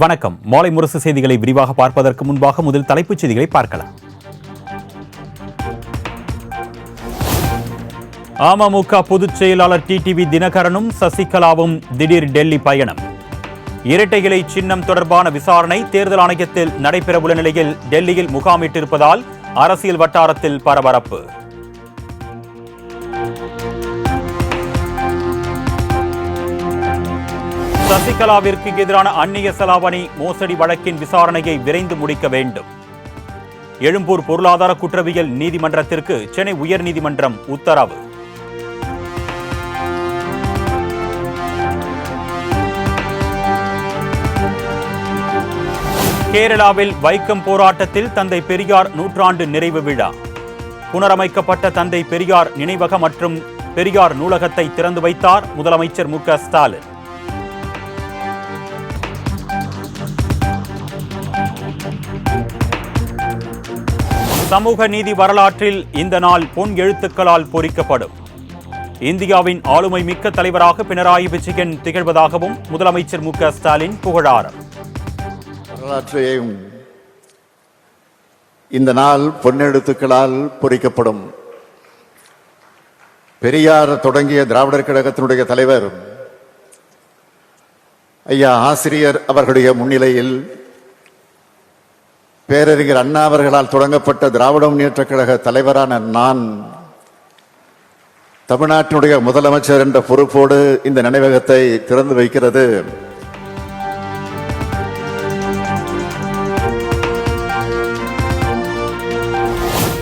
வணக்கம். மாலை முரசு செய்திகளை விரிவாக பார்ப்பதற்கு முன்பாக முதல் தலைப்புச் செய்திகளை பார்க்கலாம். அமமுக பொதுச் செயலாளர் டிடிவி தினகரனும் சசிகலாவும் திடீர் டெல்லி பயணம். இரட்டை இலை சின்னம் தொடர்பான விசாரணை தேர்தல் ஆணையத்தில் நடைபெறவுள்ள நிலையில் டெல்லியில் முகாமிட்டிருப்பதால் அரசியல் வட்டாரத்தில் பரபரப்பு. சசிகலாவிற்கு எதிரான அந்நிய செலாவணி மோசடி வழக்கின் விசாரணையை விரைந்து முடிக்க வேண்டும். எழும்பூர் பொருளாதார குற்றவியல் நீதிமன்றத்திற்கு சென்னை உயர்நீதிமன்றம் உத்தரவு. கேரளாவில் வைக்கம் போராட்டத்தில் தந்தை பெரியார் நூற்றாண்டு நிறைவு விழா. புனரமைக்கப்பட்ட தந்தை பெரியார் நினைவகம் மற்றும் பெரியார் நூலகத்தை திறந்து வைத்தார் முதலமைச்சர் மு.க. ஸ்டாலின். சமூக நீதி வரலாற்றில் இந்த நாள் பொன் எழுத்துக்களால் பொறிக்கப்படும். இந்தியாவின் ஆளுமை மிக்க தலைவராக பினராயி விஜயன் திகழ்வதாகவும் முதலமைச்சர் மு.க. ஸ்டாலின் புகழாரம். வரலாற்றையும் இந்த நாள் பொன்னெழுத்துக்களால் பொறிக்கப்படும். பெரியார் தொடங்கிய திராவிடர் கழகத்தினுடைய தலைவர் ஐயா ஆசிரியர் அவர்களுடைய முன்னிலையில் பேரறிஞர் அண்ணா அவர்களால் தொடங்கப்பட்ட திராவிட முன்னேற்றக் கழக தலைவரான நான் தமிழ்நாட்டினுடைய முதலமைச்சர் என்ற பொறுப்போடு இந்த நினைவகத்தை திறந்து வைக்கிறது.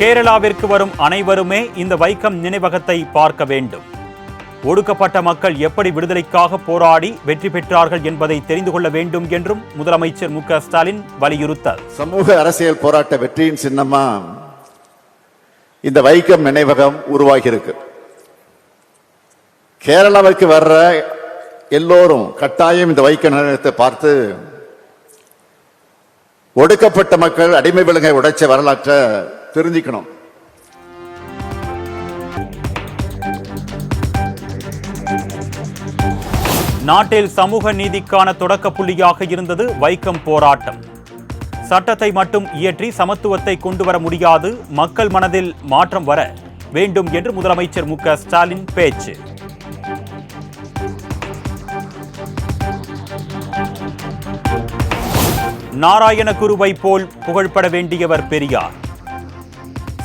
கேரளாவிற்கு வரும் அனைவருமே இந்த வைக்கம் நினைவகத்தை பார்க்க வேண்டும். ஒடுக்கப்பட்ட மக்கள் எப்படி விடுதலைக்காக போராடி வெற்றி பெற்றார்கள் என்பதை தெரிந்து கொள்ள வேண்டும் என்றும் முதலமைச்சர் மு.க. ஸ்டாலின் வலியுறுத்தார். சமூக அரசியல் போராட்ட வெற்றியின் சின்னமா இந்த வைக்கம் நினைவகம் உருவாகி இருக்கு. கேரளாவுக்கு வர்ற எல்லோரும் கட்டாயம் இந்த வைக்க நினைவகத்தை பார்த்து ஒடுக்கப்பட்ட மக்கள் அடிமை விலங்கை உடைச்ச வரலாற்றை தெரிஞ்சுக்கணும். நாட்டில் சமூக நீதிக்கான தொடக்க புள்ளியாக இருந்தது வைக்கம் போராட்டம். சட்டத்தை மட்டும் இயற்றி சமத்துவத்தை கொண்டு வர முடியாது, மக்கள் மனதில் மாற்றம் வர வேண்டும் என்று முதலமைச்சர் மு.க. ஸ்டாலின் பேச்சு. நாராயணகுருவை போல் புகழ்பட வேண்டியவர் பெரியார்.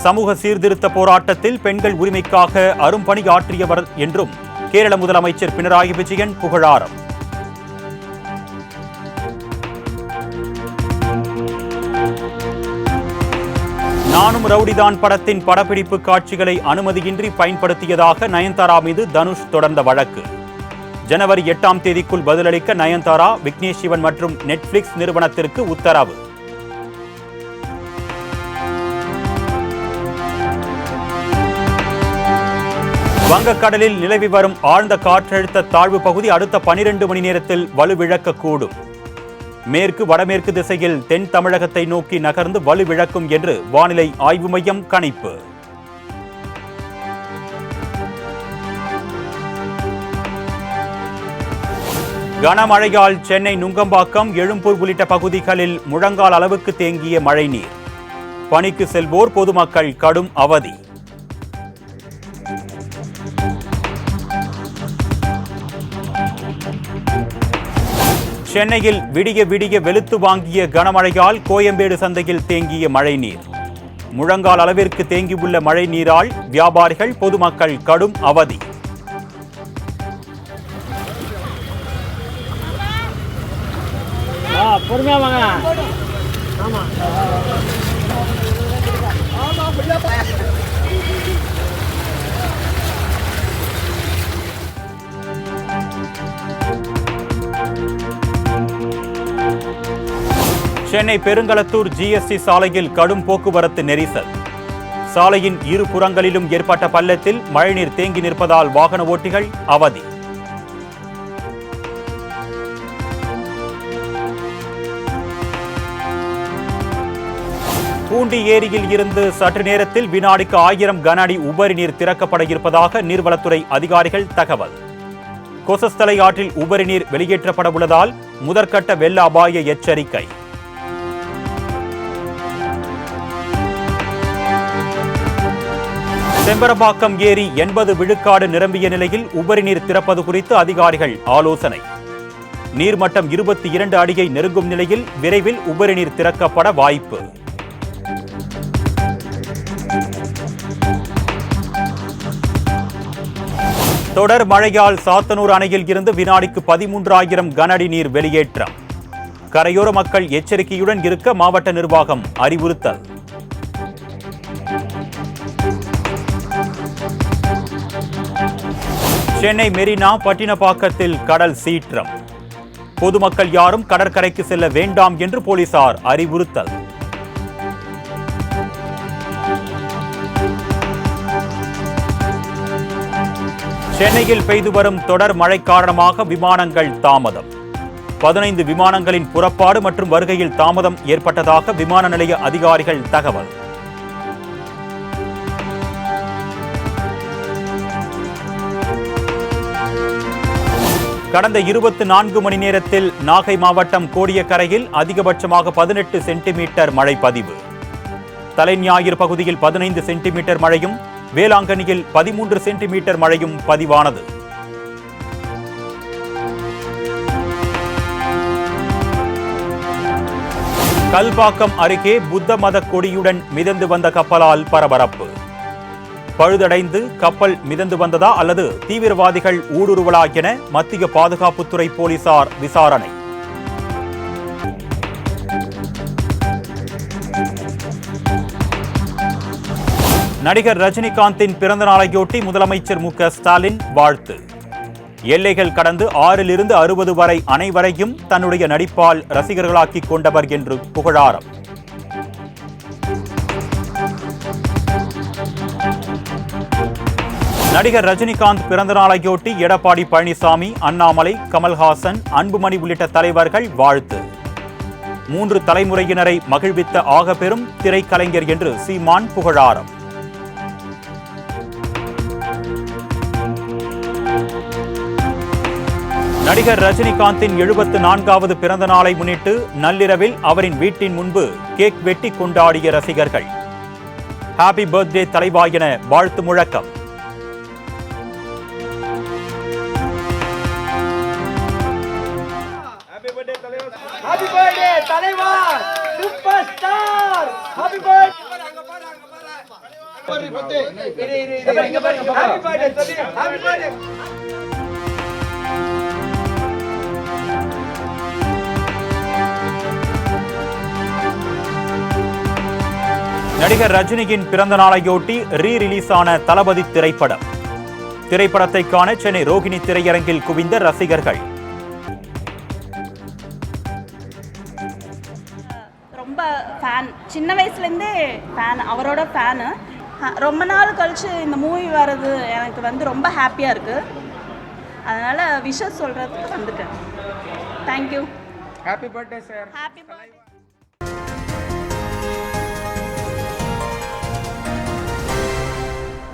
சமூக சீர்திருத்த போராட்டத்தில் பெண்கள் உரிமைக்காக அரும்பணி ஆற்றியவர் என்றும் கேரள முதலமைச்சர் பினராயி விஜயன் புகழாரம். நானும் ரவுடிதான் படத்தின் படப்பிடிப்பு காட்சிகளை அனுமதியின்றி பயன்படுத்தியதாக நயன்தாரா மீது தனுஷ் தொடர்ந்த வழக்கு. ஜனவரி 8ஆம் தேதிக்குள் பதிலளிக்க நயன்தாரா, விக்னேஷ் சிவன் மற்றும் நெட்ஃபிளிக்ஸ் நிறுவனத்திற்கு உத்தரவு. வங்கக்கடலில் நிலவி வரும் ஆழ்ந்த காற்றழுத்த தாழ்வு பகுதி அடுத்த 12 மணி நேரத்தில் வலுவிழக்கக்கூடும். மேற்கு வடமேற்கு திசையில் தென் தமிழகத்தை நோக்கி நகர்ந்து வலுவிழக்கும் என்று வானிலை ஆய்வு மையம் கணிப்பு. கனமழையால் சென்னை நுங்கம்பாக்கம், எழும்பூர் உள்ளிட்ட பகுதிகளில் முழங்கால் அளவுக்கு தேங்கிய மழைநீர். பணிக்கு செல்வோர் பொதுமக்கள் கடும் அவதி. சென்னையில் விடிய விடிய வெளுத்து வாங்கிய கனமழையால் கோயம்பேடு சந்தையில் தேங்கிய மழைநீர். முழங்கால் அளவிற்கு தேங்கியுள்ள மழை நீரால் வியாபாரிகள் பொதுமக்கள் கடும் அவதி. சென்னை பெருங்களத்தூர் ஜிஎஸ்டி சாலையில் கடும் போக்குவரத்து நெரிசல். சாலையின் இரு புறங்களிலும் ஏற்பட்ட பள்ளத்தில் மழைநீர் தேங்கி நிற்பதால் வாகன ஓட்டிகள் அவதி. பூண்டி ஏரியில் இருந்து சற்று நேரத்தில் வினாடிக்கு 1000 கன அடி உபரி நீர் திறக்கப்பட இருப்பதாக நீர்வளத்துறை அதிகாரிகள் தகவல். கொசஸ்தலை ஆற்றில் உபரி நீர் வெளியேற்றப்பட உள்ளதால் முதற்கட்ட வெள்ள அபாய எச்சரிக்கை. செம்பரம்பாக்கம் ஏரி 80 விழுக்காடு நிரம்பிய நிலையில் உபரிநீர் திறப்பது குறித்து அதிகாரிகள் ஆலோசனை. நீர்மட்டம் 22 அடியை நெருங்கும் நிலையில் விரைவில் உபரிநீர் திறக்கப்பட வாய்ப்பு. தொடர் மழையால் சாத்தனூர் அணையில் இருந்து வினாடிக்கு 13,000 கனஅடி நீர் வெளியேற்றம். கரையோர மக்கள் எச்சரிக்கையுடன் இருக்க மாவட்ட நிர்வாகம் அறிவுறுத்தல். சென்னை மெரினா பட்டினப்பாக்கத்தில் கடல் சீற்றம். பொதுமக்கள் யாரும் கடற்கரைக்கு செல்ல வேண்டாம் என்று போலீசார் அறிவுறுத்தல். சென்னையில் பெய்து வரும் தொடர் மழை காரணமாக விமானங்கள் தாமதம். 15 விமானங்களின் புறப்பாடு மற்றும் வருகையில் தாமதம் ஏற்பட்டதாக விமான நிலைய அதிகாரிகள் தகவல். கடந்த 24 மணி நேரத்தில் நாகை மாவட்டம் கோடியக்கரையில் அதிகபட்சமாக 18 சென்டிமீட்டர் மழை பதிவு. தலைஞாயிறு பகுதியில் 15 சென்டிமீட்டர் மழையும், வேளாங்கண்ணியில் 13 சென்டிமீட்டர் மழையும் பதிவானது. கல்பாக்கம் அருகே புத்த மத கொடியுடன் மிதந்து வந்த கப்பலால் பரபரப்பு. பழுதடைந்து கப்பல் மிதந்து வந்ததா அல்லது தீவிரவாதிகள் ஊடுருவலா என மத்திய பாதுகாப்புத்துறை போலீசார் விசாரணை. நடிகர் ரஜினிகாந்தின் பிறந்த நாளையொட்டி முதலமைச்சர் மு.க. ஸ்டாலின் வாழ்த்து. எல்லைகள் கடந்து 6லிருந்து 60 வரை அனைவரையும் தன்னுடைய நடிப்பால் ரசிகர்களாக்கிக் கொண்டவர் என்று புகழாரம். நடிகர் ரஜினிகாந்த் பிறந்த நாளையொட்டி எடப்பாடி பழனிசாமி, அண்ணாமலை, கமல்ஹாசன், அன்புமணி உள்ளிட்ட தலைவர்கள் வாழ்த்து. 3 தலைமுறையினரை மகிழ்வித்த ஆக பெரும் திரைக்கலைஞர் என்று சீமான் புகழாரம். நடிகர் ரஜினிகாந்தின் 74வது பிறந்த நாளை முன்னிட்டு நள்ளிரவில் அவரின் வீட்டின் முன்பு கேக் வெட்டி கொண்டாடிய ரசிகர்கள். ஹாப்பி பர்த்டே தலைவா என வாழ்த்து முழக்கம். Happy birthday, Talaiva! Superstar! Happy birthday! Happy birthday, Happy birthday! நடிகர் ரஜினியின் பிறந்த நாளையொட்டி ரீரிலீஸான தளபதி திரைப்படம். திரைப்படத்தை காண சென்னை ரோகிணி திரையரங்கில் குவிந்த ரசிகர்கள். ரொம்ப ஃபேன், சின்ன வயசுலேருந்தே ஃபேன், அவரோட ஃபேனு. ரொம்ப நாள் கழிச்சு இந்த மூவி வர்றது எனக்கு ரொம்ப ஹாப்பியாக இருக்குது. அதனால் விஷஸ் சொல்கிறதுக்கு வந்துட்டேன். Thank you. Happy birthday, sir. Happy birthday.